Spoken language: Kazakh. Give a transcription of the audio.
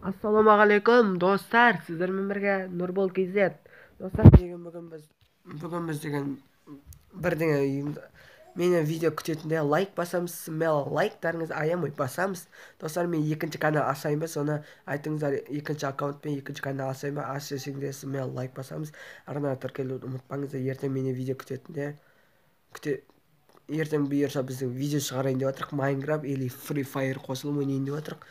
Ассалаумағалейкум достар, сіздермен бірге Нұрбол KZ. Достар, бүгін біз деген бірдеңе мені видео күтетінде лайк басамыз, мел лайктарыңыз аямай басамыз. Достар, мен екінші канал ашайын ба, соны айтыңыздар, екінші аккаунтпен екінші канал ашайын ба, аш десеңдер мел лайк басамыз. Арнайы тіркелуді ұмытпаңыздар, ертең мені видео күтетінде ертең бұйырса біздің видео шығарайын деп отырық, Майнкрафт или Free Fire қосылып ойнайын деп отырық.